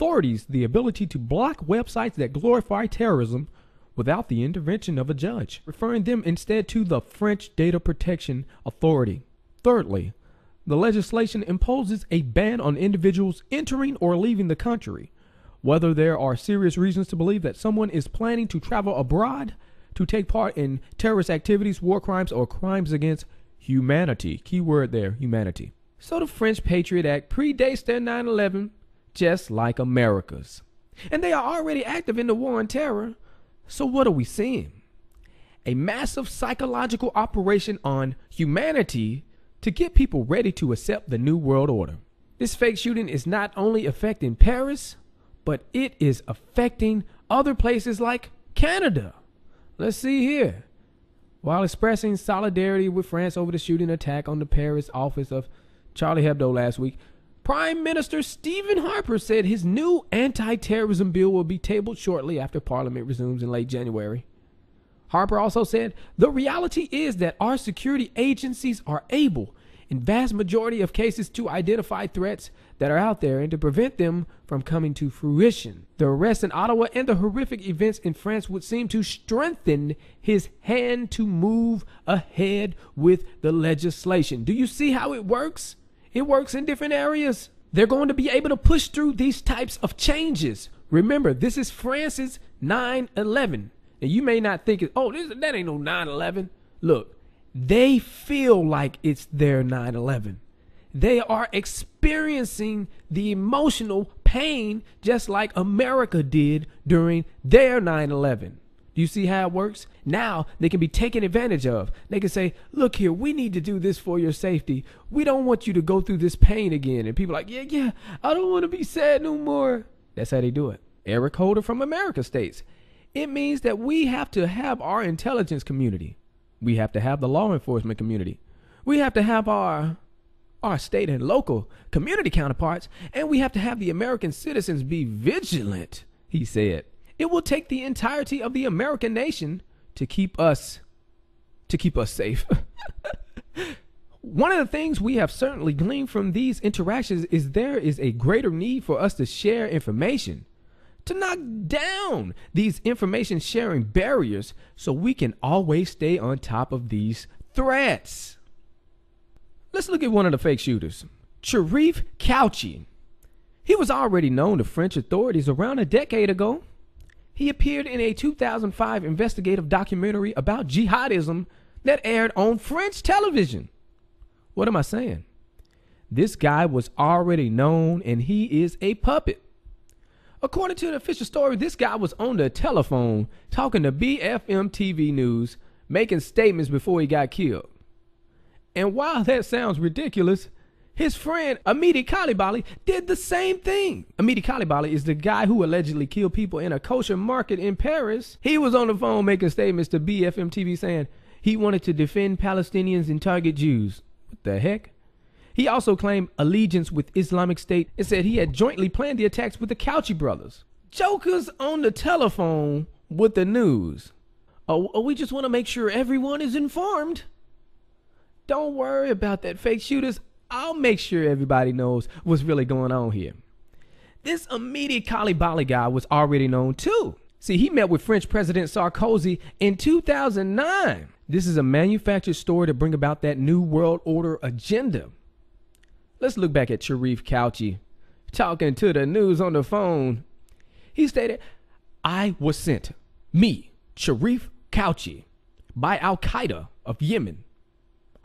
authorities the ability to block websites that glorify terrorism without the intervention of a judge, referring them instead to the French Data Protection Authority. Thirdly, the legislation imposes a ban on individuals entering or leaving the country, whether there are serious reasons to believe that someone is planning to travel abroad to take part in terrorist activities, war crimes, or crimes against humanity. Key word there, humanity. So the French Patriot Act predates their 9/11, just like America's. And they are already active in the war on terror. So what are we seeing? A massive psychological operation on humanity to get people ready to accept the New World Order. This fake shooting is not only affecting Paris, but it is affecting other places like Canada. Let's see here. While expressing solidarity with France over the shooting attack on the Paris office of Charlie Hebdo last week, Prime Minister Stephen Harper said his new anti-terrorism bill will be tabled shortly after Parliament resumes in late January. Harper also said, the reality is that our security agencies are able, in vast majority of cases, to identify threats that are out there and to prevent them from coming to fruition. The arrests in Ottawa and the horrific events in France would seem to strengthen his hand to move ahead with the legislation. Do you see how it works? It works in different areas. They're going to be able to push through these types of changes. Remember, this is France's 9/11. And you may not think, that ain't no 9/11. Look, they feel like it's their 9/11. They are experiencing the emotional pain just like America did during their 9/11. Do you see how it works? Now they can be taken advantage of. They can say, look here, we need to do this for your safety. We don't want you to go through this pain again. And people are like, yeah, I don't want to be sad no more. That's how they do it. Eric Holder from America states, it means that we have to have our intelligence community. We have to have the law enforcement community. We have to have our state and local community counterparts. And we have to have the American citizens be vigilant, he said. It will take the entirety of the American nation to keep us safe. One of the things we have certainly gleaned from these interactions is there is a greater need for us to share information, to knock down these information sharing barriers so we can always stay on top of these threats. Let's look at one of the fake shooters, Cherif Kouchi. He was already known to French authorities around a decade ago. He appeared in a 2005 investigative documentary about jihadism that aired on French television. What am I saying? This guy was already known and he is a puppet. According to the official story, this guy was on the telephone talking to BFM TV News, making statements before he got killed. And while that sounds ridiculous, his friend Amidi Coulibaly did the same thing. Amidi Coulibaly is the guy who allegedly killed people in a kosher market in Paris. He was on the phone making statements to BFM TV saying he wanted to defend Palestinians and target Jews. What the heck? He also claimed allegiance with Islamic State and said he had jointly planned the attacks with the Kouchi brothers. Jokers on the telephone with the news. We just want to make sure everyone is informed. Don't worry about that, fake shooters. I'll make sure everybody knows what's really going on here. This Amidi Coulibaly guy was already known too. See, he met with French President Sarkozy in 2009. This is a manufactured story to bring about that New World Order agenda. Let's look back at Cherif Kouchi talking to the news on the phone. He stated, I was sent, me, Cherif Kouchi, by Al-Qaeda of Yemen.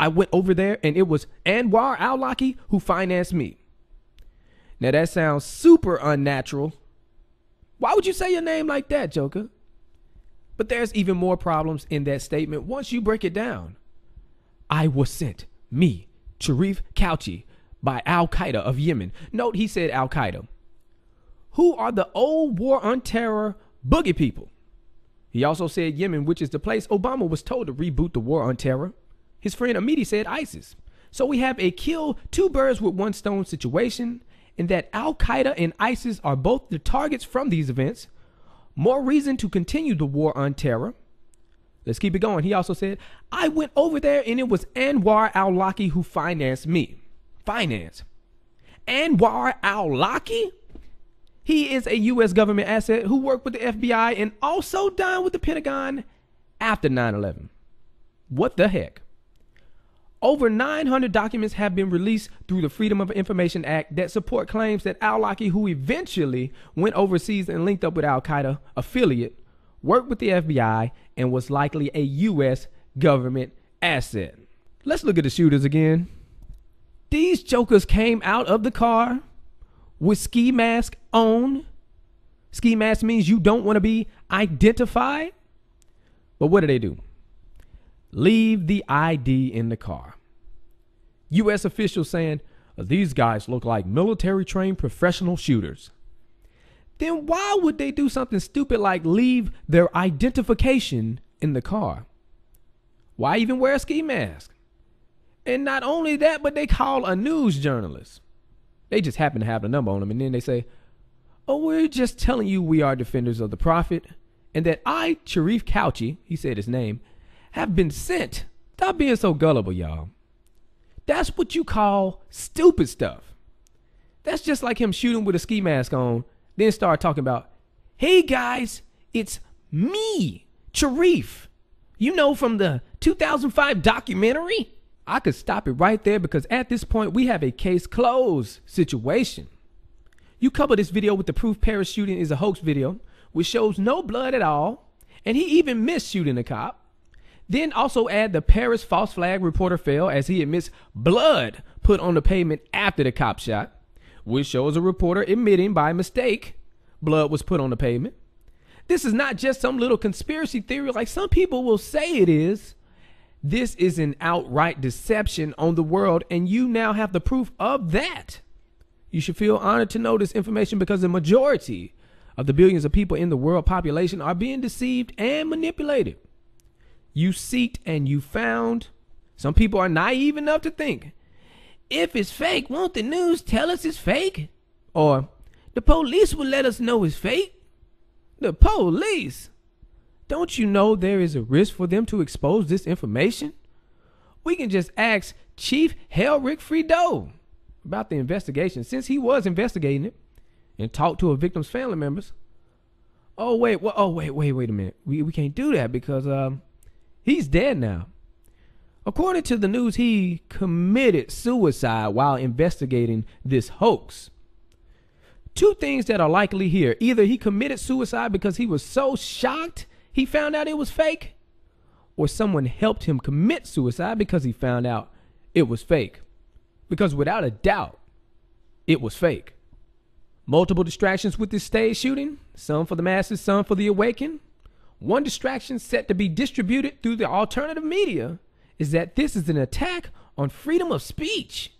I went over there and it was Anwar al-Awlaki who financed me. Now that sounds super unnatural. Why would you say your name like that, Joker? But there's even more problems in that statement once you break it down. I was sent, me, Cherif Kouchi, by Al-Qaeda of Yemen. Note he said Al-Qaeda. Who are the old war on terror boogie people? He also said Yemen, which is the place Obama was told to reboot the war on terror. His friend Amidi said ISIS. So we have a kill two birds with one stone situation, in that Al-Qaeda and ISIS are both the targets from these events. More reason to continue the war on terror. Let's keep it going. He also said, I went over there and it was Anwar al-Awlaki who financed me. Finance. Anwar al-Awlaki? He is a U.S. government asset who worked with the FBI and also dined with the Pentagon after 9/11. What the heck? Over 900 documents have been released through the Freedom of Information Act that support claims that al-Awlaki, who eventually went overseas and linked up with Al-Qaeda affiliate, worked with the FBI, and was likely a U.S. government asset. Let's look at the shooters again. These jokers came out of the car with ski mask on. Ski mask means you don't want to be identified. But what do? Leave the ID in the car. U.S. officials saying, these guys look like military-trained professional shooters. Then why would they do something stupid like leave their identification in the car? Why even wear a ski mask? And not only that, but they call a news journalist. They just happen to have the number on them, and then they say, oh, we're just telling you we are defenders of the Prophet, and that I, Sharif Couchy, he said his name, have been sent. Stop being so gullible, y'all. That's what you call stupid stuff. That's just like him shooting with a ski mask on, then start talking about, hey guys, it's me, Sharif. You know, from the 2005 documentary? I could stop it right there because at this point we have a case closed situation. You couple this video with the proof Paris shooting is a hoax video, which shows no blood at all, and he even missed shooting a cop. Then also add the Paris false flag reporter fell as he admits blood put on the pavement after the cop shot, which shows a reporter admitting by mistake blood was put on the pavement. This is not just some little conspiracy theory like some people will say it is. This is an outright deception on the world, and you now have the proof of that. You should feel honored to know this information because the majority of the billions of people in the world population are being deceived and manipulated. You seeked and you found. Some people are naive enough to think, if it's fake, won't the news tell us it's fake? Or the police will let us know it's fake. The police? Don't you know there is a risk for them to expose this information? We can just ask Chief Helrick Friedel about the investigation, since he was investigating it, and talk to a victim's family members. Oh, wait a minute. We can't do that because he's dead now. According to the news, he committed suicide while investigating this hoax. Two things that are likely here. Either he committed suicide because he was so shocked he found out it was fake, or someone helped him commit suicide because he found out it was fake. Because without a doubt, it was fake. Multiple distractions with this stage shooting, some for the masses, some for the awakened. One distraction set to be distributed through the alternative media is that this is an attack on freedom of speech.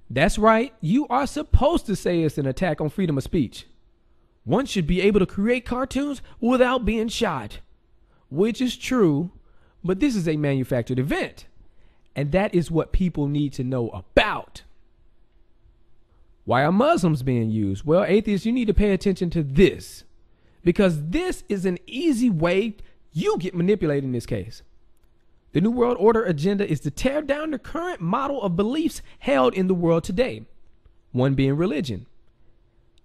That's right, you are supposed to say it's an attack on freedom of speech. One should be able to create cartoons without being shot, which is true, but this is a manufactured event, and that is what people need to know about. Why are Muslims being used? Well, atheists, you need to pay attention to this, because this is an easy way you get manipulated in this case. The New World Order agenda is to tear down the current model of beliefs held in the world today, one being religion.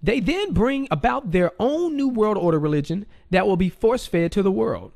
They then bring about their own New World Order religion that will be force-fed to the world.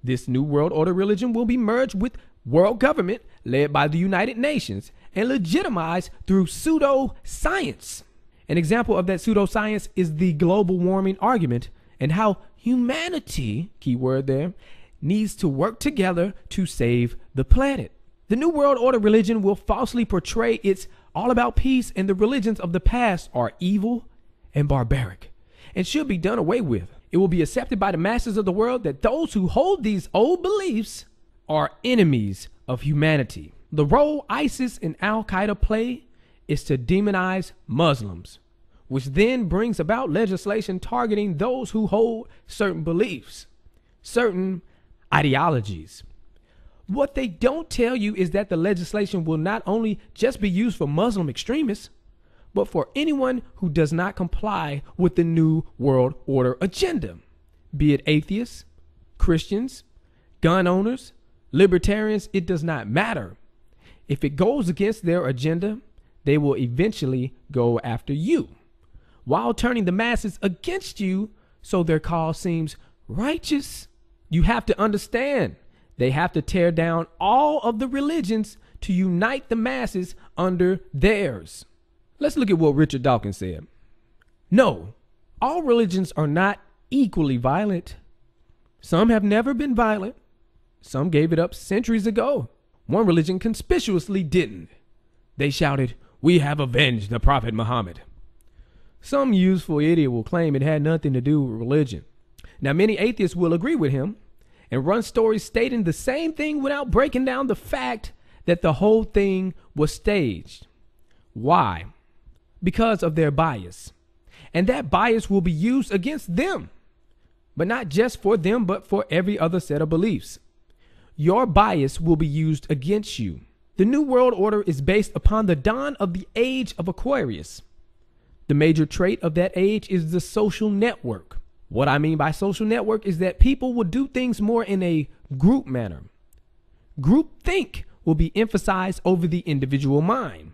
This New World Order religion will be merged with world government led by the United Nations and legitimized through pseudo-science. An example of that pseudoscience is the global warming argument and how humanity, keyword there, needs to work together to save the planet. The New World Order religion will falsely portray it's all about peace, and the religions of the past are evil and barbaric and should be done away with. It will be accepted by the masses of the world that those who hold these old beliefs are enemies of humanity. The role ISIS and Al-Qaeda play is to demonize Muslims, which then brings about legislation targeting those who hold certain beliefs, certain ideologies. What they don't tell you is that the legislation will not only just be used for Muslim extremists, but for anyone who does not comply with the New World Order agenda, be it atheists, Christians, gun owners, libertarians, it does not matter. If it goes against their agenda, they will eventually go after you. while turning the masses against you so their cause seems righteous. You have to understand, they have to tear down all of the religions to unite the masses under theirs. Let's look at what Richard Dawkins said. No, all religions are not equally violent. Some have never been violent. Some gave it up centuries ago. One religion conspicuously didn't. They shouted, "We have avenged the Prophet Muhammad." Some useful idiot will claim it had nothing to do with religion. Now, many atheists will agree with him and run stories stating the same thing without breaking down the fact that the whole thing was staged. Why? Because of their bias. And that bias will be used against them. But not just for them, but for every other set of beliefs. Your bias will be used against you. The New World Order is based upon the dawn of the age of Aquarius. The major trait of that age is the social network. What I mean by social network is that people will do things more in a group manner. Groupthink will be emphasized over the individual mind.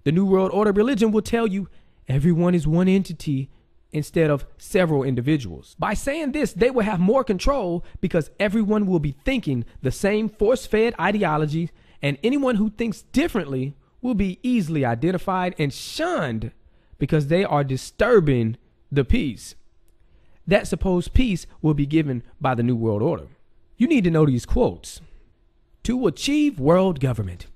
The New World Order religion will tell you everyone is one entity instead of several individuals. By saying this, they will have more control because everyone will be thinking the same force-fed ideology, and anyone who thinks differently will be easily identified and shunned because they are disturbing the peace. That supposed peace will be given by the New World Order. You need to know these quotes. To achieve world government,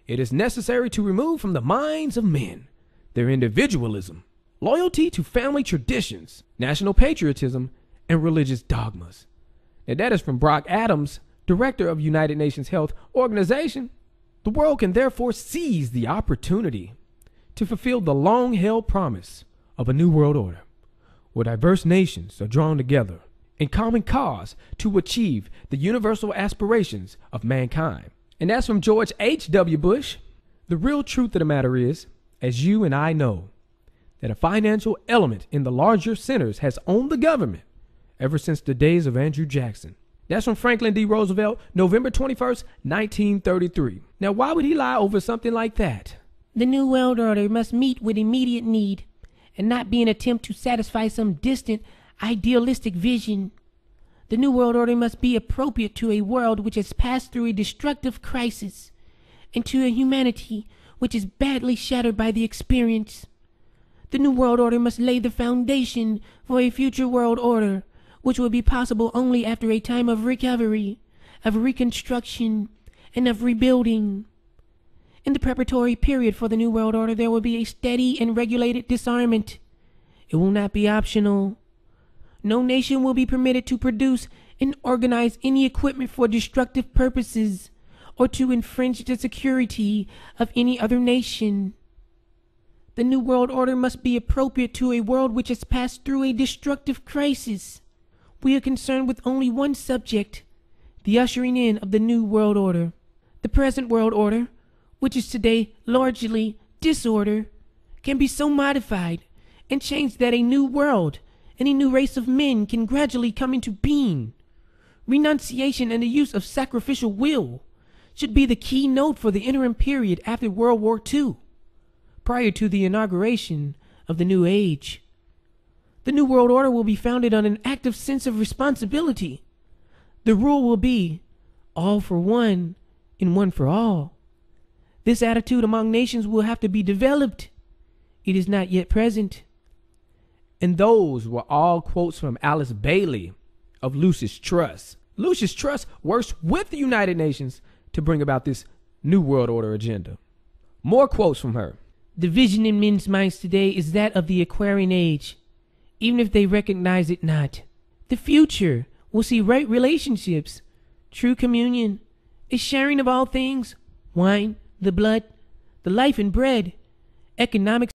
it is necessary to remove from the minds of men their individualism, loyalty to family traditions, national patriotism, and religious dogmas. And that is from Brock Adams, director of United Nations Health Organization. The world can therefore seize the opportunity to fulfill the long-held promise of a new world order, where diverse nations are drawn together in common cause to achieve the universal aspirations of mankind. And that's from George H.W. Bush. The real truth of the matter is, as you and I know, that a financial element in the larger centers has owned the government ever since the days of Andrew Jackson. That's from Franklin D. Roosevelt, November 21st, 1933. Now, why would he lie over something like that? The New World Order must meet with immediate need and not be an attempt to satisfy some distant, idealistic vision. The New World Order must be appropriate to a world which has passed through a destructive crisis and to a humanity which is badly shattered by the experience. The New World Order must lay the foundation for a future world order, which will be possible only after a time of recovery, of reconstruction, and of rebuilding. In the preparatory period for the New World Order, there will be a steady and regulated disarmament. It will not be optional. No nation will be permitted to produce and organize any equipment for destructive purposes or to infringe the security of any other nation. The New World Order must be appropriate to a world which has passed through a destructive crisis. We are concerned with only one subject, the ushering in of the New World Order. The present world order, which is today largely disorder, can be so modified and changed that a new world and a new race of men can gradually come into being. Renunciation and the use of sacrificial will should be the keynote for the interim period after World War II, prior to the inauguration of the new age. The New World Order will be founded on an active sense of responsibility. The rule will be all for one and one for all. This attitude among nations will have to be developed. It is not yet present. And those were all quotes from Alice Bailey of Lucis Trust. Lucis Trust works with the United Nations to bring about this New World Order agenda. More quotes from her. The vision in men's minds today is that of the Aquarian age, even if they recognize it not. The future will see right relationships, true communion, a sharing of all things, wine, the blood, the life and bread, economic